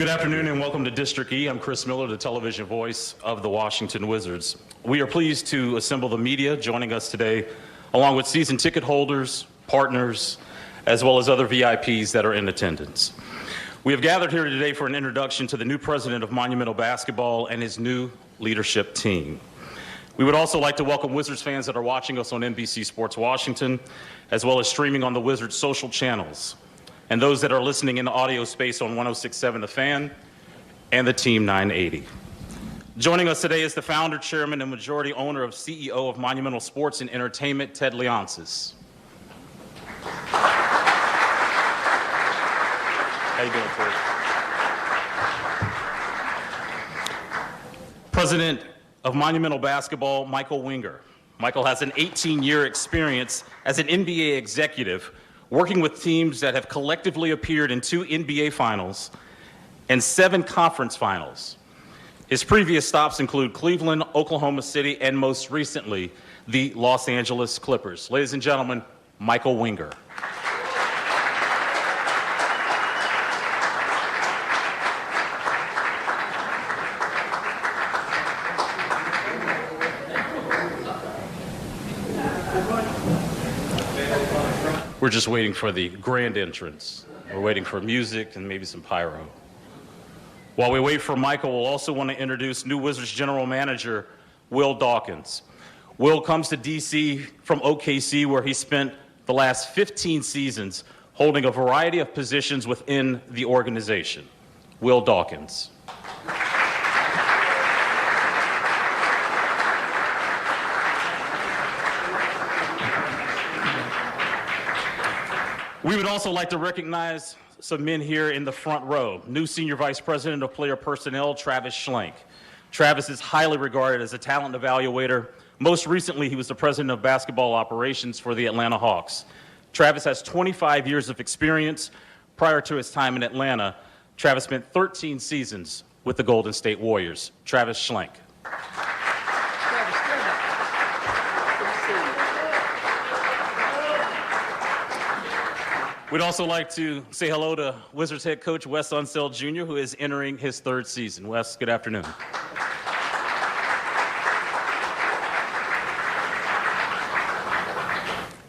Good afternoon and welcome to District E. I'm Chris Miller, the television voice of the Washington Wizards. We are pleased to assemble the media joining us today, along with season ticket holders, partners, as well as other VIPs that are in attendance. We have gathered here today for an introduction to the new president of Monumental Basketball and his new leadership team. We would also like to welcome Wizards fans that are watching us on NBC Sports Washington, as well as streaming on the Wizards social channels, and those that are listening in the audio space on 106.7 The Fan and the Team 980. Joining us today is the founder, chairman, and majority owner of CEO of Monumental Sports and Entertainment, Ted Leonsis. How you doing, Ted? President of Monumental Basketball, Michael Winger. Michael has an 18-year experience as an NBA executive, working with teams that have collectively appeared in 2 NBA finals and 7 conference finals. His previous stops include Cleveland, Oklahoma City, and most recently, the Los Angeles Clippers. Ladies and gentlemen, Michael Winger. We're just waiting for the grand entrance. We're waiting for music and maybe some pyro. While we wait for Michael, we'll also want to introduce new Wizards general manager, Will Dawkins. Will comes to DC from OKC, where he spent the last 15 seasons holding a variety of positions within the organization. Will Dawkins. We would also like to recognize some men here in the front row. New Senior Vice President of Player Personnel, Travis Schlenk. Travis is highly regarded as a talent evaluator. Most recently, he was the President of Basketball Operations for the Atlanta Hawks. Travis has 25 years of experience. Prior to his time in Atlanta, Travis spent 13 seasons with the Golden State Warriors. Travis Schlenk. We'd also like to say hello to Wizards head coach Wes Unseld Jr., who is entering his 3rd season. Wes, good afternoon.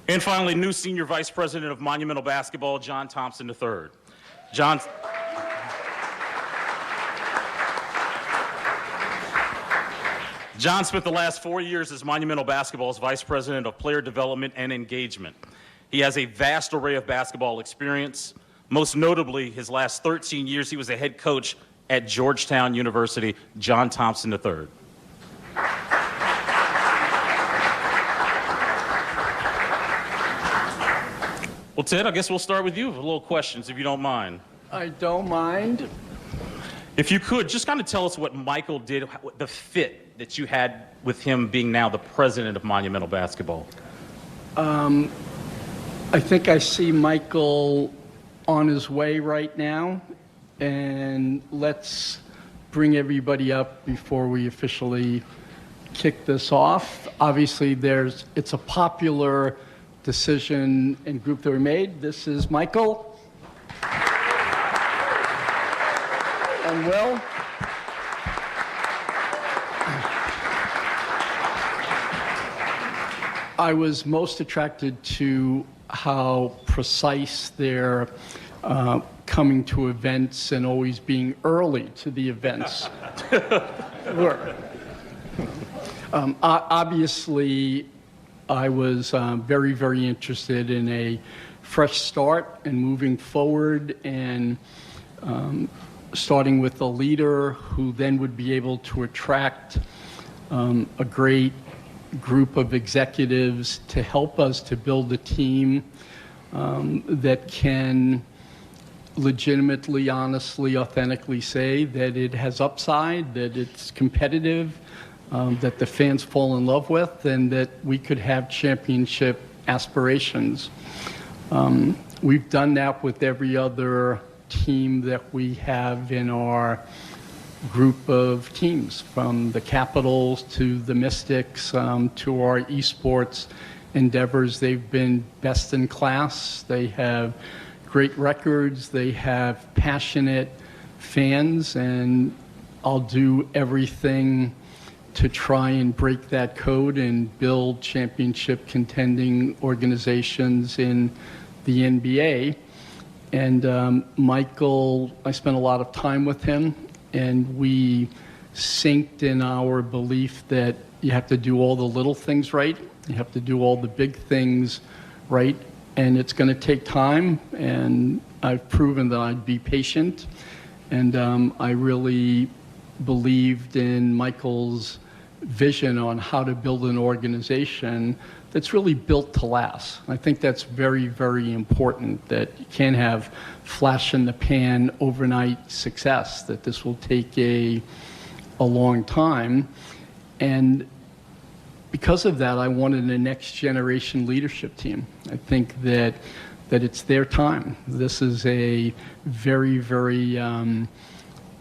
And finally, new Senior Vice President of Monumental Basketball, John Thompson III. John spent the last 4 years as Monumental Basketball's Vice President of Player Development and Engagement. He has a vast array of basketball experience. Most notably, his last 13 years, he was a head coach at Georgetown University. John Thompson III. Well, Ted, I guess we'll start with you with a little questions, if you don't mind. I don't mind. If you could, just kind of tell us what Michael did, the fit that you had with him being now the president of Monumental Basketball. I think I see Michael on his way right now, and let's bring everybody up before we officially kick this off. Obviously, it's a popular decision and group that we made. This is Michael. And Will. I was most attracted to how precise their coming to events and always being early to the events were. Obviously, I was very, very interested in a fresh start and moving forward and starting with a leader who then would be able to attract a great group of executives to help us to build a team that can legitimately, honestly, authentically say that it has upside, that it's competitive, that the fans fall in love with, and that we could have championship aspirations. We've done that with every other team that we have in our group of teams, from the Capitals to the Mystics to our esports endeavors. They've been best in class. They have great records. They have passionate fans, and I'll do everything to try and break that code and build championship contending organizations in the NBA. And Michael, I spent a lot of time with him, and we synced in our belief that you have to do all the little things right, you have to do all the big things right, and it's going to take time, and I've proven that I'd be patient, and I really believed in Michael's vision on how to build an organization that's really built to last. I think that's very, very important, that you can't have flash in the pan overnight success, that this will take a long time. And because of that, I wanted a next generation leadership team. I think that it's their time. This is a very, very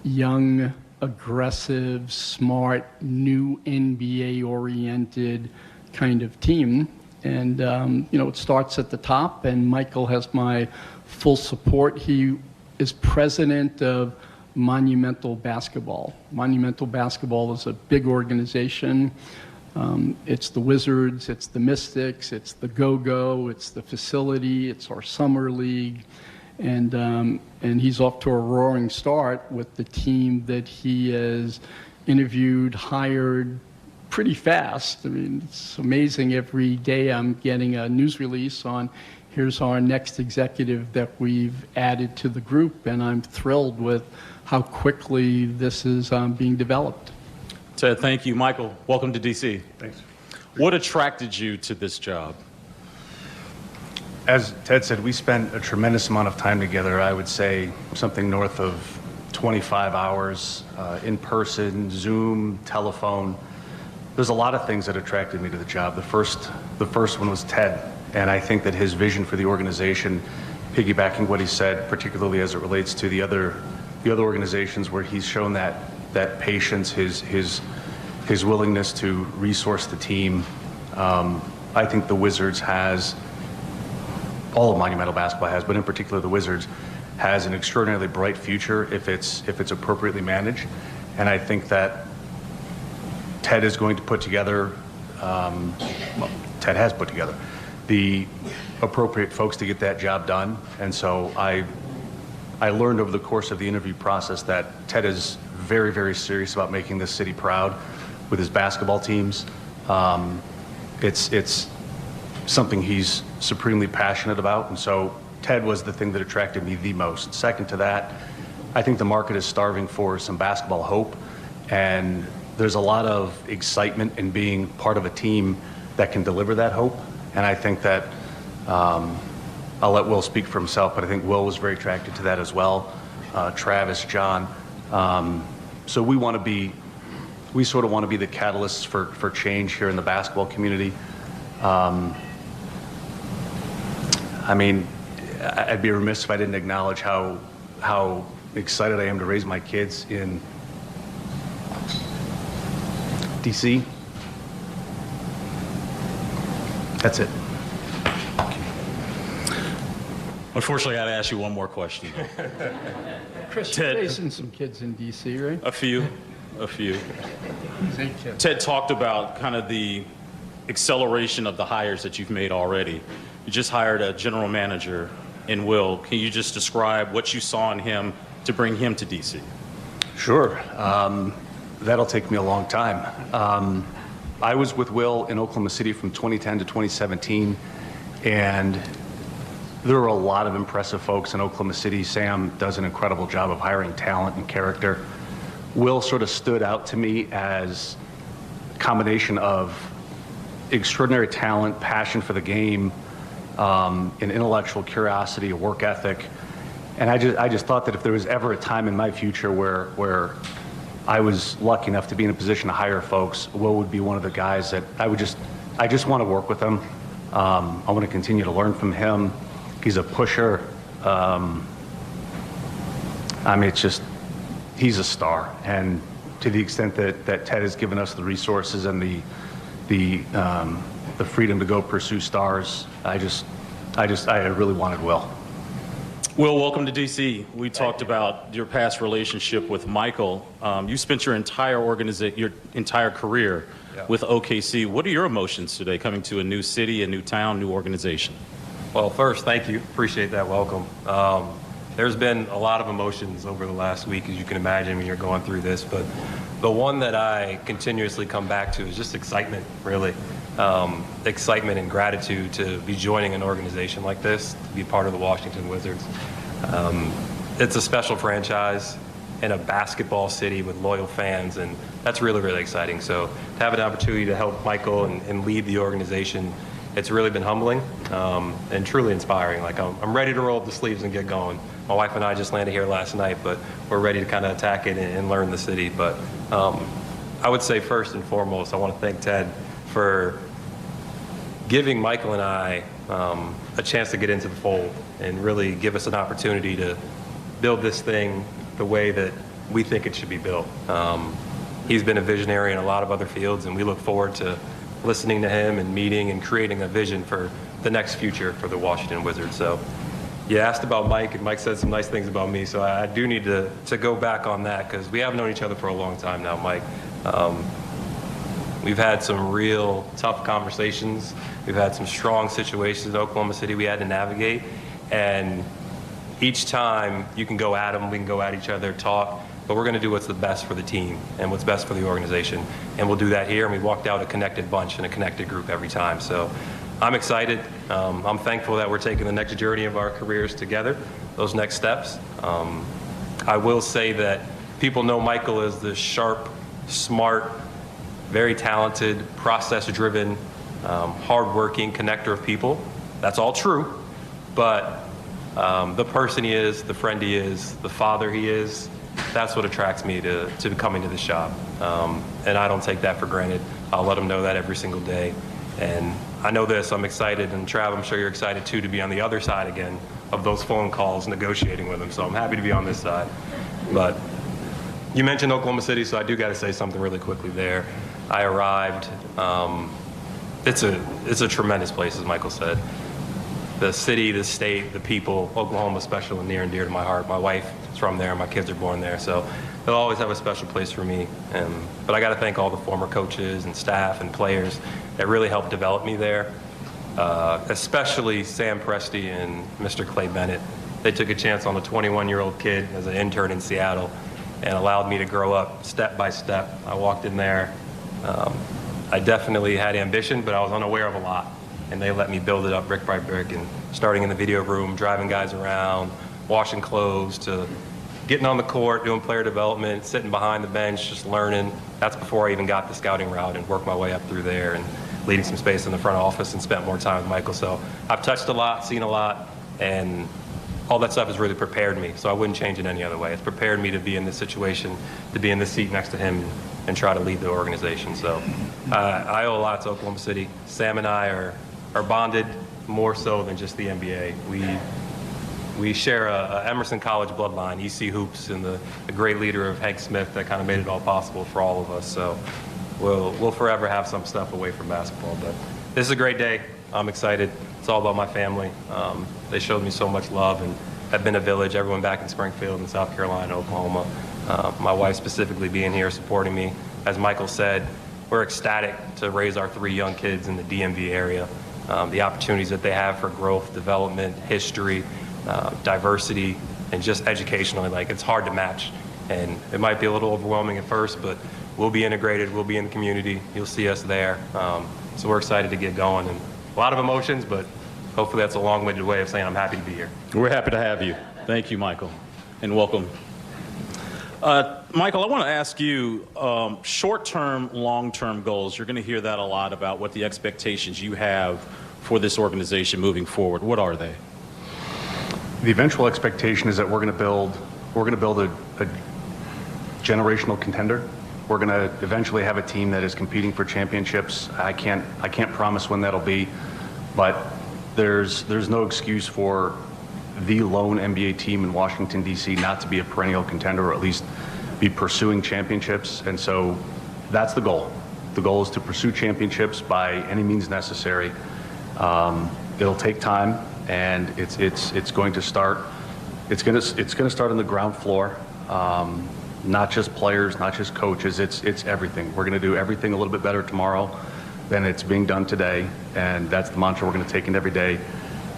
young, aggressive, smart, new NBA-oriented kind of team. And, it starts at the top, and Michael has my full support. He is president of Monumental Basketball. Monumental Basketball is a big organization. It's the Wizards, it's the Mystics, it's the Go-Go, it's the facility, it's our summer league. And he's off to a roaring start with the team that he has interviewed, hired pretty fast. I mean, it's amazing. Every day I'm getting a news release on here's our next executive that we've added to the group, and I'm thrilled with how quickly this is being developed. Ted, thank you. Michael, welcome to D.C. Thanks. What attracted you to this job? As Ted said, we spent a tremendous amount of time together. I would say something north of 25 hours in person, Zoom, telephone. There's a lot of things that attracted me to the job. The first one was Ted, and I think that his vision for the organization, piggybacking what he said, particularly as it relates to the other organizations where he's shown that patience, his willingness to resource the team. I think the Wizards has, all of Monumental Basketball has, but in particular the Wizards, has an extraordinarily bright future if it's appropriately managed. And I think that Ted is going to put together, Ted has put together the appropriate folks to get that job done. And so I learned over the course of the interview process that Ted is very, very serious about making this city proud with his basketball teams. It's something he's supremely passionate about, and so Ted was the thing that attracted me the most. Second to that, I think the market is starving for some basketball hope, and there's a lot of excitement in being part of a team that can deliver that hope. And I think that I'll let Will speak for himself, but I think Will was very attracted to that as well. Travis, John. So we sort of want to be the catalysts for change here in the basketball community. I mean, I'd be remiss if I didn't acknowledge how excited I am to raise my kids in DC. That's it. Unfortunately, I got to ask you one more question. Chris, Ted, you're raising some kids in D.C., right? A few. He's 8 kids. Ted talked about kind of the acceleration of the hires that you've made already. You just hired a general manager in Will. Can you just describe what you saw in him to bring him to D.C.? Sure. That'll take me a long time. I was with Will in Oklahoma City from 2010 to 2017, and there were a lot of impressive folks in Oklahoma City. Sam does an incredible job of hiring talent and character. Will sort of stood out to me as a combination of extraordinary talent, passion for the game, an intellectual curiosity, a work ethic. And I just thought that if there was ever a time in my future where I was lucky enough to be in a position to hire folks, Will would be one of the guys that I just want to work with him. I want to continue to learn from him. He's a pusher. I mean, he's a star. And to the extent that Ted has given us the resources and the freedom to go pursue stars, I really wanted Will. Will, welcome to DC. We talked about your past relationship with Michael. You spent your entire career with OKC. What are your emotions today coming to a new city, a new town, new organization? Well, first, thank you. Appreciate that welcome. There's been a lot of emotions over the last week, as you can imagine, when you're going through this. But the one that I continuously come back to is just excitement, really. Excitement and gratitude to be joining an organization like this, to be part of the Washington Wizards. It's a special franchise in a basketball city with loyal fans, and that's really, really exciting. So to have an opportunity to help Michael and lead the organization, it's really been humbling and truly inspiring. Like I'm ready to roll up the sleeves and get going. My wife and I just landed here last night, but we're ready to kind of attack it and learn the city. But I would say first and foremost, I want to thank Ted for giving Michael and I a chance to get into the fold and really give us an opportunity to build this thing the way that we think it should be built. He's been a visionary in a lot of other fields, and we look forward to listening to him and meeting and creating a vision for the next future for the Washington Wizards. So you asked about Mike, and Mike said some nice things about me, so I do need to go back on that because we have known each other for a long time now, Mike. We've had some real tough conversations. We've had some strong situations in Oklahoma City we had to navigate, and each time you can go at them, we can go at each other, talk, but we're going to do what's the best for the team and what's best for the organization. And we'll do that here, and we walked out a connected bunch and a connected group every time. So I'm excited. I'm thankful that we're taking the next journey of our careers together, those next steps. I will say that people know Michael as the sharp, smart, very talented, process-driven, hardworking connector of people. That's all true, but the person he is, the friend he is, the father he is, that's what attracts me to coming to this job. And I don't take that for granted. I'll let him know that every single day. And I know this, I'm excited, and Trav, I'm sure you're excited too, to be on the other side again of those phone calls negotiating with him. So I'm happy to be on this side. But you mentioned Oklahoma City, so I do got to say something really quickly there. I arrived. It's a tremendous place, as Michael said. The city, the state, the people, Oklahoma special and near and dear to my heart. My wife is from there, my kids are born there, so they'll always have a special place for me. But I got to thank all the former coaches and staff and players that really helped develop me there, especially Sam Presti and Mr. Clay Bennett. They took a chance on a 21-year-old kid as an intern in Seattle and allowed me to grow up step by step. I walked in there. I definitely had ambition, but I was unaware of a lot. And they let me build it up brick by brick, and starting in the video room, driving guys around, washing clothes, to getting on the court, doing player development, sitting behind the bench, just learning. That's before I even got the scouting route and worked my way up through there and leading some space in the front office and spent more time with Michael. So I've touched a lot, seen a lot, and all that stuff has really prepared me. So I wouldn't change it any other way. It's prepared me to be in this situation, to be in this seat next to him and try to lead the organization. So I owe a lot to Oklahoma City. Sam and I are bonded more so than just the NBA. We share a Emerson College bloodline, EC Hoops, and the great leader of Hank Smith that kind of made it all possible for all of us. So we'll forever have some stuff away from basketball. But this is a great day. I'm excited. It's all about my family. They showed me so much love and have been a village, everyone back in Springfield and South Carolina, Oklahoma. My wife specifically being here, supporting me. As Michael said, we're ecstatic to raise our 3 young kids in the DMV area. The opportunities that they have for growth, development, history, diversity, and just educationally, like, it's hard to match. And it might be a little overwhelming at first, but we'll be integrated, we'll be in the community, you'll see us there. So we're excited to get going, and a lot of emotions, but hopefully that's a long-winded way of saying I'm happy to be here. We're happy to have you. Thank you, Michael, and welcome. Michael, I want to ask you, short-term, long-term goals. You're going to hear that a lot about what the expectations you have for this organization moving forward. What are they? The eventual expectation is that we're going to build a generational contender. We're going to eventually have a team that is competing for championships. I can't promise when that'll be, but there's no excuse for the lone NBA team in Washington, D.C. not to be a perennial contender, or at least be pursuing championships. And so that's the goal. The goal is to pursue championships by any means necessary. It'll take time, and it's going to start It's going to start on the ground floor. Not just players, not just coaches. It's everything. We're going to do everything a little bit better tomorrow than it's being done today, and that's the mantra we're going to take in every day.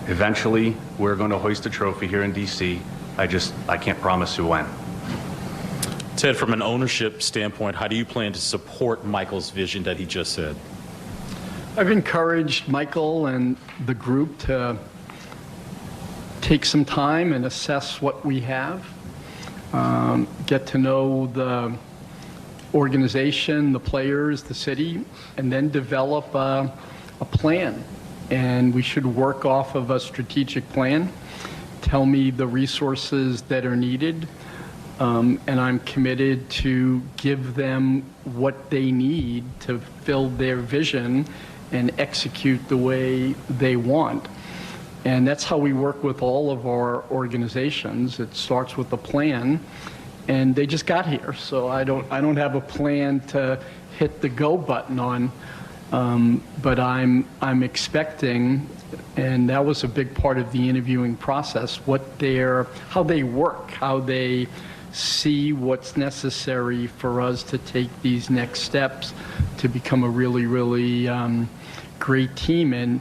Eventually, we're going to hoist a trophy here in D.C. I can't promise you when. Ted, from an ownership standpoint, how do you plan to support Michael's vision that he just said? I've encouraged Michael and the group to take some time and assess what we have, get to know the organization, the players, the city, and then develop a plan. And we should work off of a strategic plan. Tell me the resources that are needed, and I'm committed to give them what they need to fill their vision and execute the way they want. And that's how we work with all of our organizations. It starts with a plan, and they just got here. So I don't have a plan to hit the go button on, but I'm expecting, and that was a big part of the interviewing process, how they work, how they see what's necessary for us to take these next steps to become a really, really great team. And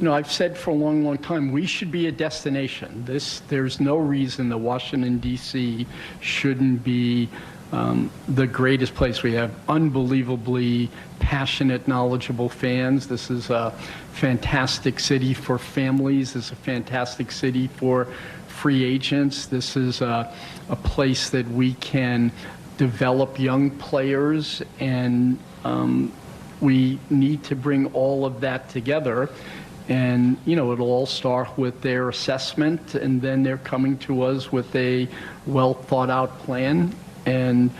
I've said for a long, long time, we should be a destination. There's no reason that Washington, D.C. shouldn't be the greatest place. We have unbelievably passionate, knowledgeable fans. This is a fantastic city for families. This is a fantastic city for free agents. This is a place that we can develop young players, and we need to bring all of that together. And, it'll all start with their assessment, and then they're coming to us with a well thought out plan. And,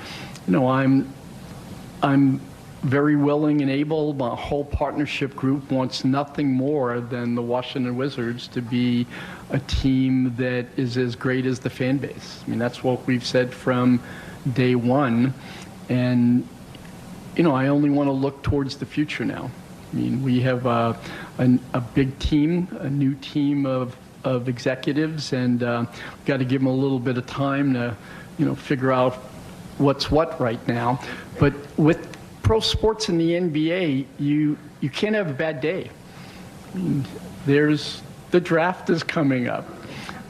I'm very willing and able. My whole partnership group wants nothing more than the Washington Wizards to be a team that is as great as the fan base. I mean, that's what we've said from day one. And, I only want to look towards the future now. I mean, we have a big team, a new team of executives, and got to give them a little bit of time to, figure out what's what right now. But with pro sports in the NBA, you can't have a bad day. I mean, the draft is coming up.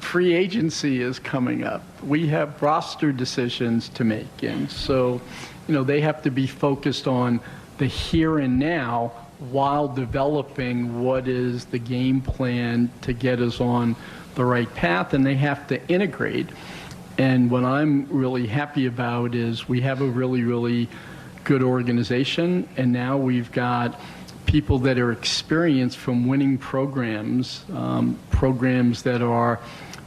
Free agency is coming up. We have roster decisions to make. And so, they have to be focused on the here and now while developing what is the game plan to get us on the right path, and they have to integrate. And what I'm really happy about is we have a really, really good organization, and now we've got people that are experienced from winning programs, programs that are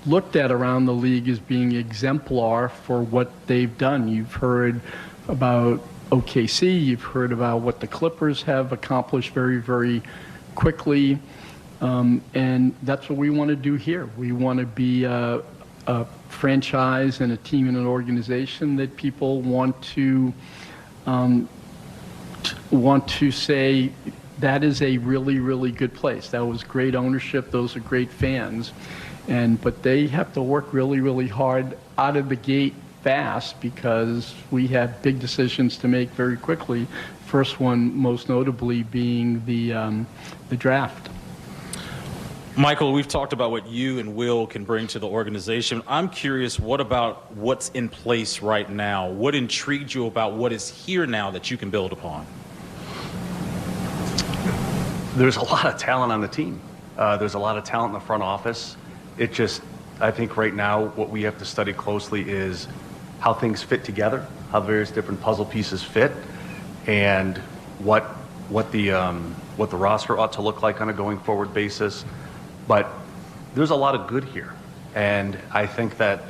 looked at around the league as being exemplar for what they've done. You've heard about OKC, you've heard about what the Clippers have accomplished very, very quickly, and that's what we want to do here. We want to be a franchise and a team and an organization that people want to say that is a really, really good place. That was great ownership. Those are great fans, but they have to work really, really hard out of the gate fast, because we have big decisions to make very quickly. First one, most notably, being the draft. Michael, we've talked about what you and Will can bring to the organization. I'm curious, what about what's in place right now? What intrigued you about what is here now that you can build upon? There's a lot of talent on the team. There's a lot of talent in the front office. I think right now what we have to study closely is how things fit together, how various different puzzle pieces fit, and what the roster ought to look like on a going forward basis. But there's a lot of good here, and I think that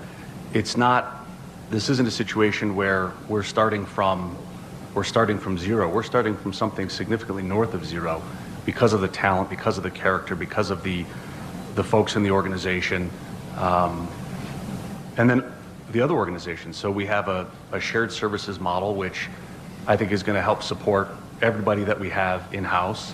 this isn't a situation where we're starting from zero. We're starting from something significantly north of zero because of the talent, because of the character, because of the folks in the organization, and then the other organizations. So we have a shared services model, which I think is going to help support everybody that we have in-house.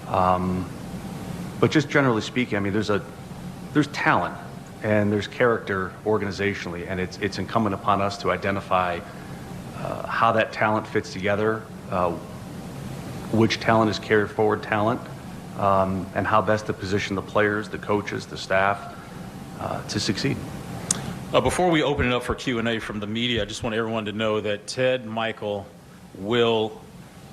But just generally speaking, I mean, there's talent. and there's character organizationally, and it's incumbent upon us to identify how that talent fits together, which talent is carried forward talent, and how best to position the players, the coaches, the staff to succeed. Before we open it up for Q&A from the media, I just want everyone to know that Ted, Michael, Will,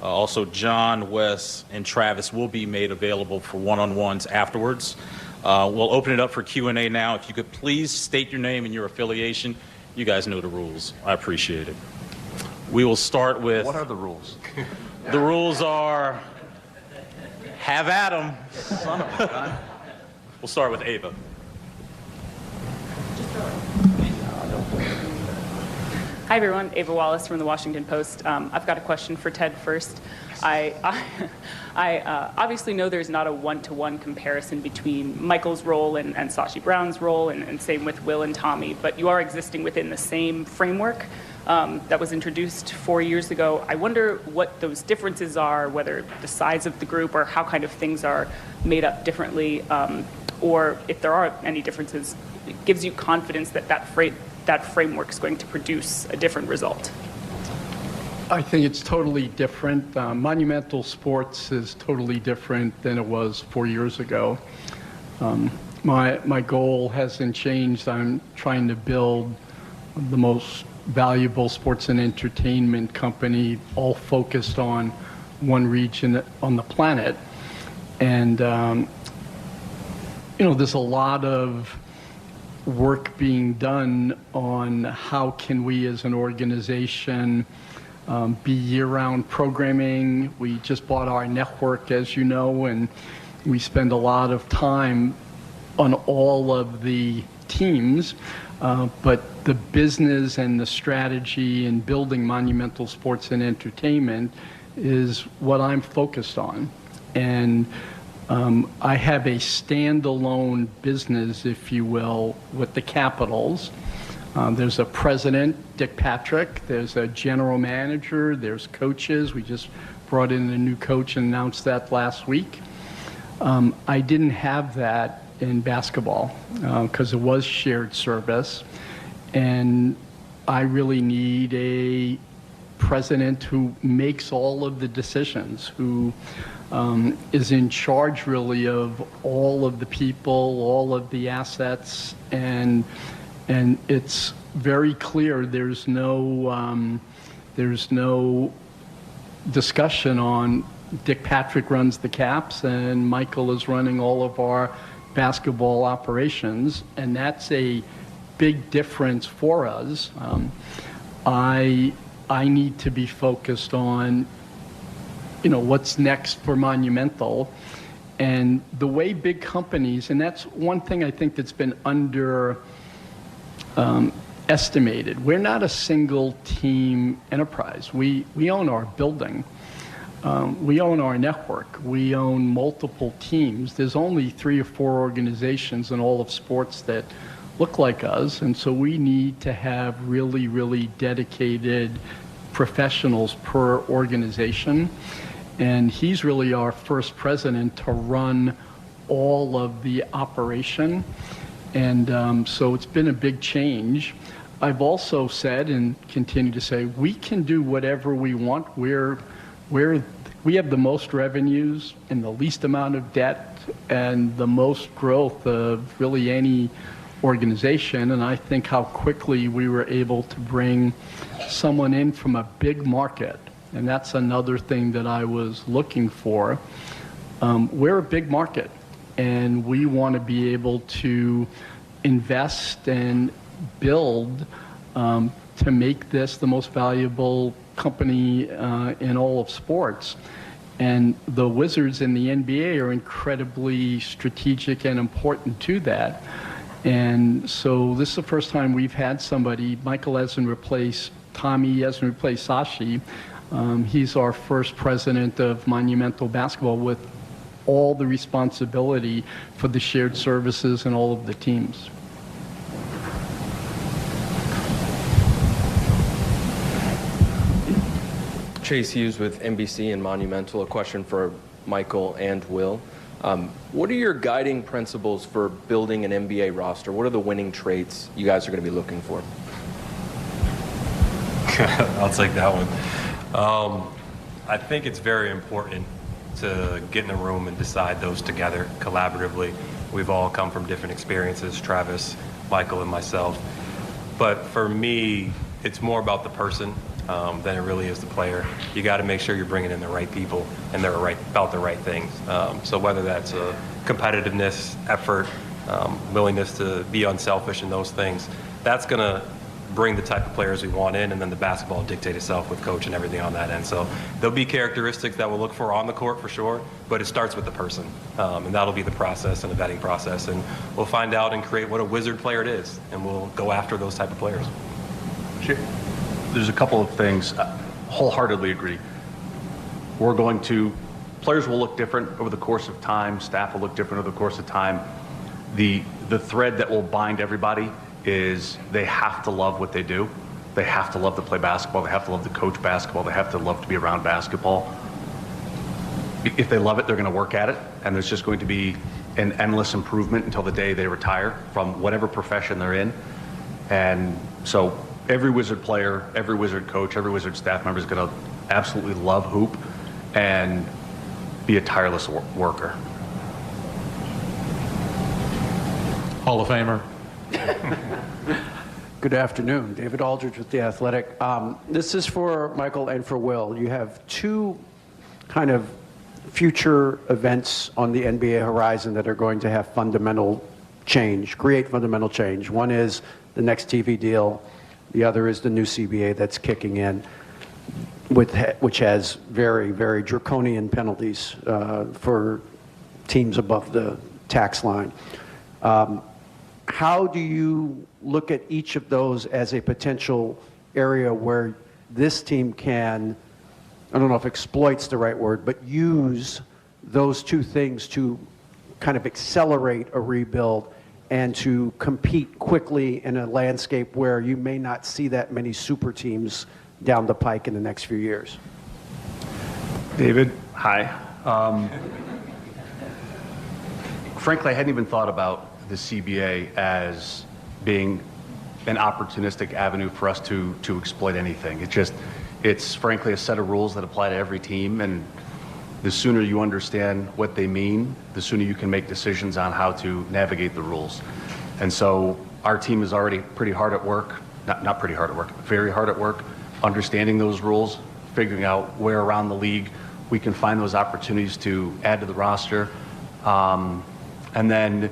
also John, Wes, and Travis will be made available for one-on-ones afterwards. We'll open it up for Q&A now. If you could please state your name and your affiliation. You guys know the rules. I appreciate it. We will start with... What are the rules? The rules are... Have at 'em. Son of a gun. We'll start with Ava. Hi, everyone. Ava Wallace from the Washington Post. I've got a question for Ted first. I obviously know there's not a one-to-one comparison between Michael's role and Sashi Brown's role, and same with Will and Tommy, but you are existing within the same framework that was introduced 4 years ago. I wonder what those differences are, whether the size of the group or how kind of things are made up differently, or if there are any differences, it gives you confidence that that framework is going to produce a different result. I think it's totally different. Monumental sports is totally different than it was 4 years ago. My goal hasn't changed. I'm trying to build the most valuable sports and entertainment company, all focused on one region on the planet. And, there's a lot of work being done on how can we as an organization be year-round programming. We just bought our network, as you know, and we spend a lot of time on all of the teams, but the business and the strategy in building Monumental Sports and Entertainment is what I'm focused on. And I have a standalone business, if you will, with the Capitals. There's a president, Dick Patrick. There's a general manager. There's coaches. We just brought in a new coach and announced that last week. I didn't have that in basketball because it was shared service. And I really need a president who makes all of the decisions, who is in charge really of all of the people, all of the assets, and it's very clear there's no discussion on Dick Patrick runs the Caps and Michael is running all of our basketball operations, and that's a big difference for us. I need to be focused on what's next for Monumental, and the way big companies, and that's one thing I think that's been estimated. We're not a single team enterprise. We own our building. We own our network. We own multiple teams. There's only 3 or 4 organizations in all of sports that look like us, and so we need to have really, really dedicated professionals per organization. And he's really our first president to run all of the operation. And so it's been a big change. I've also said and continue to say, we can do whatever we want. We have the most revenues and the least amount of debt and the most growth of really any organization. And I think how quickly we were able to bring someone in from a big market. And that's another thing that I was looking for. We're a big market, and we want to be able to invest and build to make this the most valuable company in all of sports. And the Wizards in the NBA are incredibly strategic and important to that. And so this is the first time we've had somebody. Michael hasn't replaced Tommy, he hasn't replaced Sashi. He's our first president of Monumental Basketball with all the responsibility for the shared services and all of the teams. Chase Hughes with NBC and Monumental. A question for Michael and Will. What are your guiding principles for building an NBA roster? What are the winning traits you guys are going to be looking for? I'll take that one. I think it's very important to get in a room and decide those together collaboratively. We've all come from different experiences, Travis, Michael, and myself. But for me, it's more about the person than it really is the player. You got to make sure you're bringing in the right people and they're about the right things. So whether that's competitiveness, effort, willingness to be unselfish and those things, that's going to bring the type of players we want in, and then the basketball will dictate itself with coach and everything on that end. So there'll be characteristics that we'll look for on the court for sure, but it starts with the person. And that'll be the process and the vetting process. And we'll find out and create what a Wizard player it is, and we'll go after those type of players. There's a couple of things. Wholeheartedly agree. Players will look different over the course of time. Staff will look different over the course of time. The thread that will bind everybody is they have to love what they do. They have to love to play basketball. They have to love to coach basketball. They have to love to be around basketball. If they love it, they're going to work at it, and there's just going to be an endless improvement until the day they retire from whatever profession they're in. And so every Wizard player, every Wizard coach, every Wizard staff member is going to absolutely love hoop and be a tireless worker. Hall of Famer. Good afternoon. David Aldridge with The Athletic. This is for Michael and for Will. You have two kind of future events on the NBA horizon that are going to have fundamental change, create fundamental change. One is the next TV deal. The other is the new CBA that's kicking in, which has very, very draconian penalties for teams above the tax line. How do you look at each of those as a potential area where this team can, I don't know if exploit's the right word, but use those two things to kind of accelerate a rebuild and to compete quickly in a landscape where you may not see that many super teams down the pike in the next few years? David, hi. Frankly, I hadn't even thought about the CBA as being an opportunistic avenue for us to exploit anything. It's frankly a set of rules that apply to every team, and the sooner you understand what they mean, the sooner you can make decisions on how to navigate the rules. And so our team is already pretty hard at work, not pretty hard at work, very hard at work, understanding those rules, figuring out where around the league we can find those opportunities to add to the roster. And then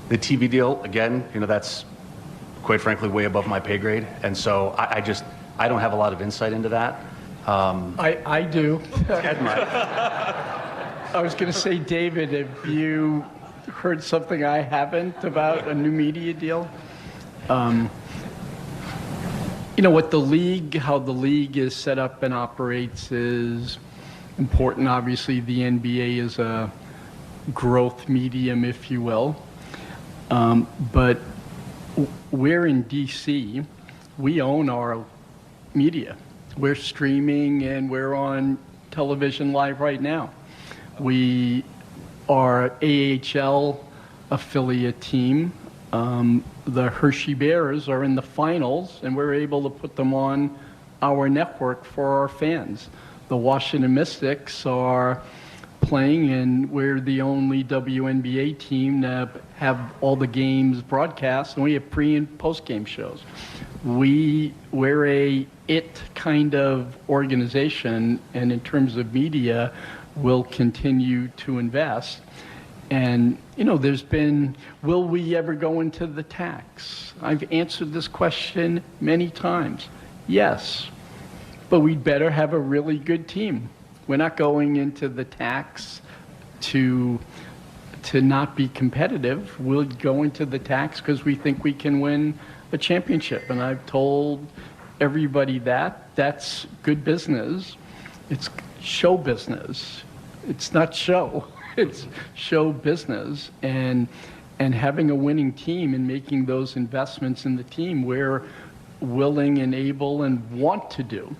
the TV deal, again, that's quite frankly way above my pay grade. And so I don't have a lot of insight into that. I do. Ted might. I was going to say, David, have you heard something I haven't about a new media deal? What how the league is set up and operates is important. Obviously, the NBA is a growth medium, if you will. But we're in DC. We own our media. We're streaming and we're on television live right now. We are AHL affiliate team. The Hershey Bears are in the finals, and we're able to put them on our network for our fans. The Washington Mystics are playing, and we're the only WNBA team to have all the games broadcast, and we have pre- and post-game shows. We're a kind of organization, and in terms of media, we'll continue to invest. And, there's been, will we ever go into the tax? I've answered this question many times. Yes, but we'd better have a really good team. We're not going into the tax to not be competitive. We'll go into the tax because we think we can win a championship. And I've told everybody that's good business. It's show business. It's not show. It's show business. And having a winning team and making those investments in the team, we're willing and able and want to do.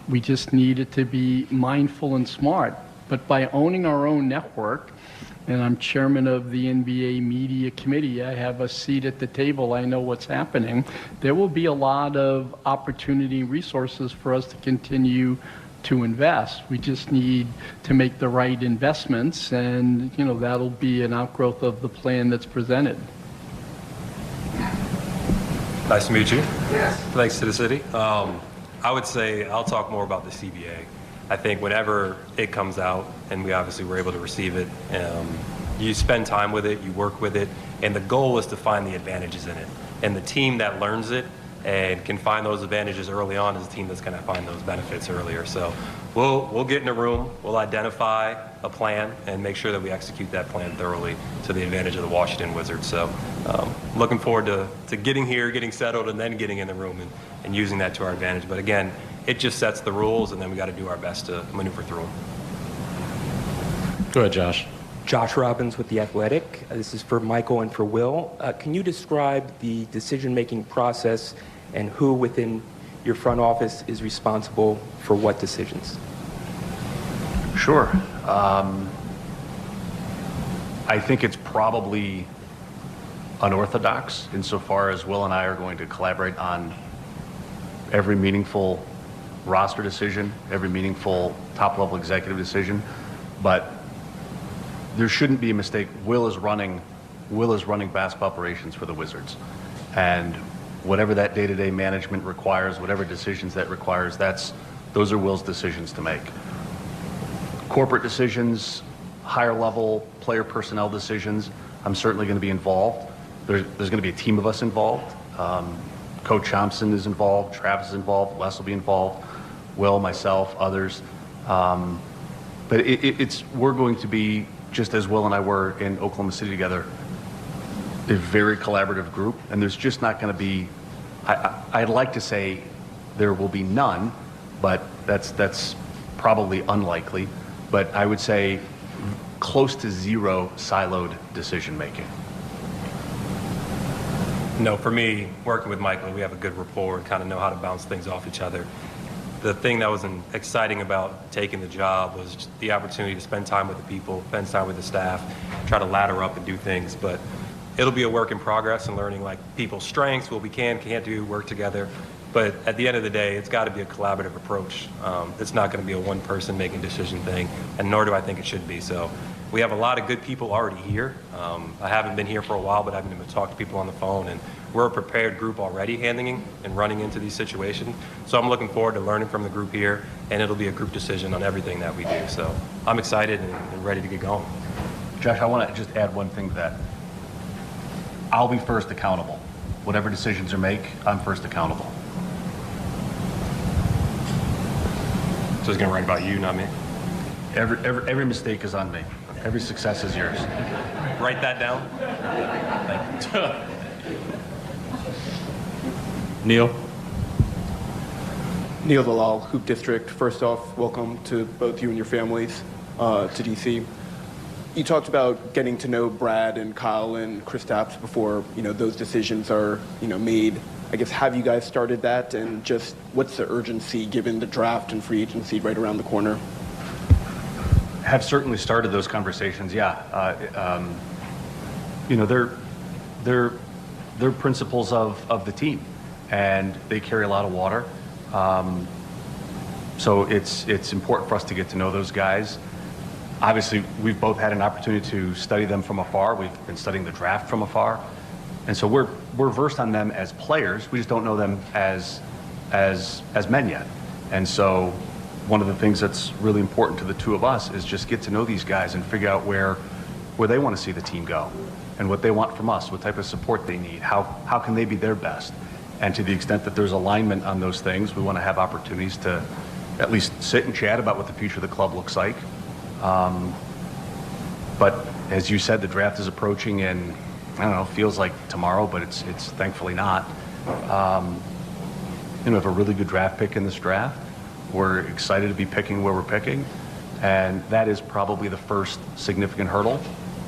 We just need it to be mindful and smart. But by owning our own network, and I'm chairman of the NBA Media Committee, I have a seat at the table, I know what's happening, there will be a lot of opportunity and resources for us to continue to invest. We just need to make the right investments, and that'll be an outgrowth of the plan that's presented. Nice to meet you. Yes. Thanks to the city. I would say I'll talk more about the CBA. I think whenever it comes out, and we obviously were able to receive it, you spend time with it, you work with it, and the goal is to find the advantages in it. And the team that learns it and can find those advantages early on is a team that's going to find those benefits earlier. So we'll get in a room, we'll identify a plan, and make sure that we execute that plan thoroughly to the advantage of the Washington Wizards. So looking forward to getting here, getting settled, and then getting in the room and using that to our advantage. But again, it just sets the rules, and then we got to do our best to maneuver through them. Go ahead, Josh. Josh Robbins with The Athletic. This is for Michael and for Will. Can you describe the decision-making process and who within your front office is responsible for what decisions? Sure. I think it's probably unorthodox insofar as Will and I are going to collaborate on every meaningful roster decision, every meaningful top-level executive decision, but there shouldn't be a mistake. Will is running basketball operations for the Wizards, and whatever that day-to-day management requires, whatever decisions that requires, those are Will's decisions to make. Corporate decisions, higher level player personnel decisions, I'm certainly going to be involved. There's going to be a team of us involved. Coach Thompson is involved, Travis is involved, Wes will be involved, Will, myself, others. But we're going to be, just as Will and I were in Oklahoma City together, a very collaborative group, and there's just not going to be, I'd like to say there will be none, but that's probably unlikely, but I would say close to zero siloed decision making. No, for me, working with Michael, we have a good rapport and kind of know how to bounce things off each other. The thing that was exciting about taking the job was just the opportunity to spend time with the people, spend time with the staff, try to ladder up and do things. But it'll be a work in progress and learning like people's strengths, what we can't do, work together. But at the end of the day, it's got to be a collaborative approach. It's not going to be a one person making decision thing, and nor do I think it should be. So we have a lot of good people already here. I haven't been here for a while, but I've been able to talk to people on the phone, and we're a prepared group already handling and running into these situations. So I'm looking forward to learning from the group here, and it'll be a group decision on everything that we do. So I'm excited and ready to get going. Josh, I want to just add one thing to that. I'll be first accountable. Whatever decisions are made, I'm first accountable. So it's going to write about you, not me. Every mistake is on me. Every success is yours. Write that down. Thank you. Neil? Neil Dalal, Hoop District. First off, welcome to both you and your families to DC. You talked about getting to know Brad and Kyle and Kristaps before those decisions are made. I guess, have you guys started that, and just what's the urgency given the draft and free agency right around the corner? Have certainly started those conversations. Yeah, they're principles of the team, and they carry a lot of water. So it's important for us to get to know those guys. Obviously, we've both had an opportunity to study them from afar. We've been studying the draft from afar, and so we're versed on them as players. We just don't know them as men yet. And so one of the things that's really important to the two of us is just get to know these guys and figure out where they want to see the team go and what they want from us, what type of support they need, how can they be their best. And to the extent that there's alignment on those things, we want to have opportunities to at least sit and chat about what the future of the club looks like. But as you said, the draft is approaching, and I don't know, feels like tomorrow, but it's thankfully not. We have a really good draft pick in this draft. We're excited to be picking where we're picking, and that is probably the first significant hurdle.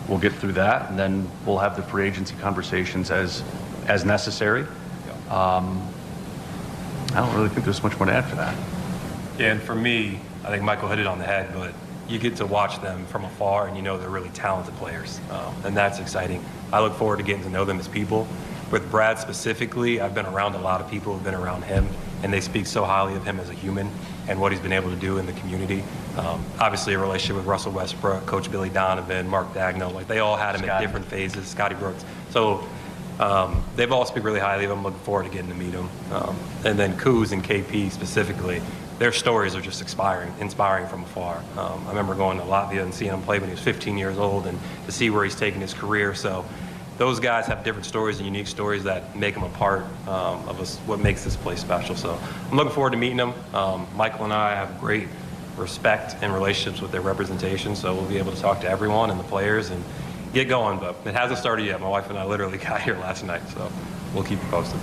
We'll get through that, and then we'll have the free agency conversations as necessary. I don't really think there's much more to add for that. Yeah, and for me, I think Michael hit it on the head, but you get to watch them from afar, and you know they're really talented players, and that's exciting. I look forward to getting to know them as people. With Brad specifically, I've been around a lot of people who've been around him, and they speak so highly of him as a human and what he's been able to do in the community. Obviously, a relationship with Russell Westbrook, Coach Billy Donovan, Mark Dagno, like they all had him at different phases, Scotty Brooks. So they've all speak really highly of him. I'm looking forward to getting to meet him. And then Kuz and KP specifically, their stories are just inspiring from afar. I remember going to Latvia and seeing him play when he was 15 years old, and to see where he's taken his career. So those guys have different stories and unique stories that make them a part of us, what makes this place special. So I'm looking forward to meeting them. Michael and I have great respect and relationships with their representation, so we'll be able to talk to everyone and the players and get going. But it hasn't started yet. My wife and I literally got here last night, so we'll keep you posted.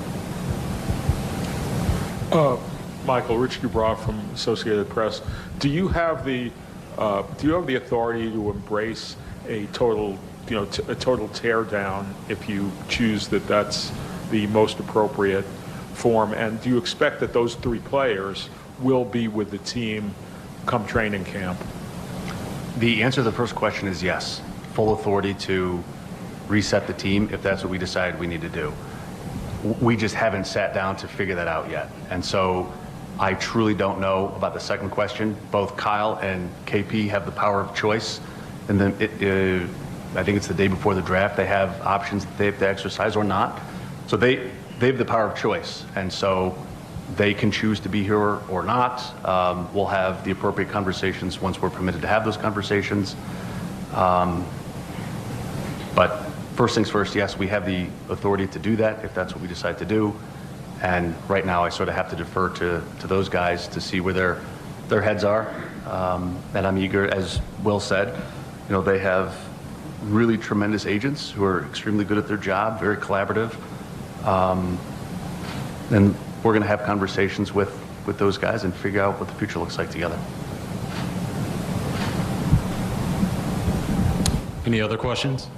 Michael, Rich Dubrow from Associated Press. Do you have the authority to embrace a total tear down if you choose that that's the most appropriate form? And do you expect that those 3 players will be with the team come training camp? The answer to the first question is yes. Full authority to reset the team if that's what we decide we need to do. We just haven't sat down to figure that out yet. And so I truly don't know about the second question. Both Kyle and KP have the power of choice. And then I think it's the day before the draft. They have options that they have to exercise or not. So they have the power of choice. And so they can choose to be here or not. We'll have the appropriate conversations once we're permitted to have those conversations. But first things first, yes, we have the authority to do that if that's what we decide to do. And right now I sort of have to defer to those guys to see where their heads are. And I'm eager, as Will said, they have really tremendous agents who are extremely good at their job, very collaborative. And we're going to have conversations with those guys and figure out what the future looks like together. Any other questions?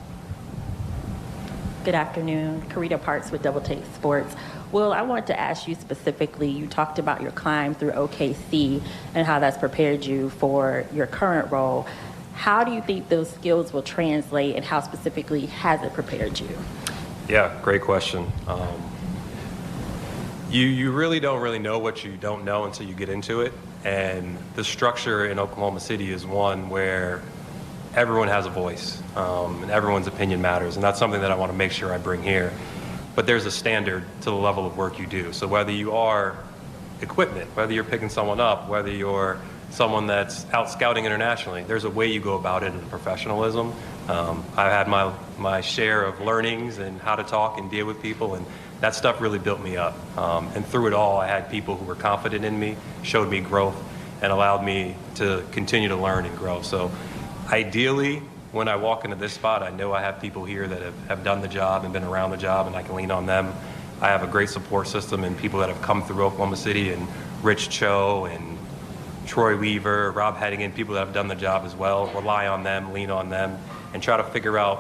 Good afternoon. Karita Parks with Double Take Sports. Will, I wanted to ask you specifically, you talked about your climb through OKC and how that's prepared you for your current role. How do you think those skills will translate, and how specifically has it prepared you? Yeah, great question. You really don't really know what you don't know until you get into it. And the structure in Oklahoma City is one where everyone has a voice, and everyone's opinion matters. And that's something that I want to make sure I bring here. But there's a standard to the level of work you do. So whether you are equipment, whether you're picking someone up, whether you're someone that's out scouting internationally, there's a way you go about it in professionalism. I've had my share of learnings and how to talk and deal with people, and that stuff really built me up. And through it all, I had people who were confident in me, showed me growth, and allowed me to continue to learn and grow. So ideally, when I walk into this spot, I know I have people here that have done the job and been around the job, and I can lean on them. I have a great support system and people that have come through Oklahoma City, and Rich Cho and Troy Weaver, Rob Hedigan, people that have done the job as well. Rely on them, lean on them, and try to figure out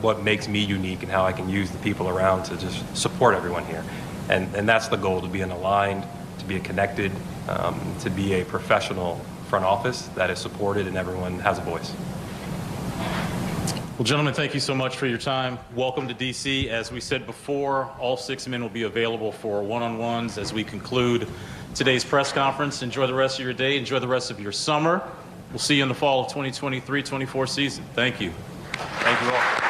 what makes me unique and how I can use the people around to just support everyone here. And that's the goal, to be an aligned, to be a connected, to be a professional front office that is supported and everyone has a voice. Well, gentlemen, thank you so much for your time. Welcome to D.C. As we said before, all 6 men will be available for one-on-ones as we conclude today's press conference. Enjoy the rest of your day. Enjoy the rest of your summer. We'll see you in the fall of 2023-24 season. Thank you. Thank you all.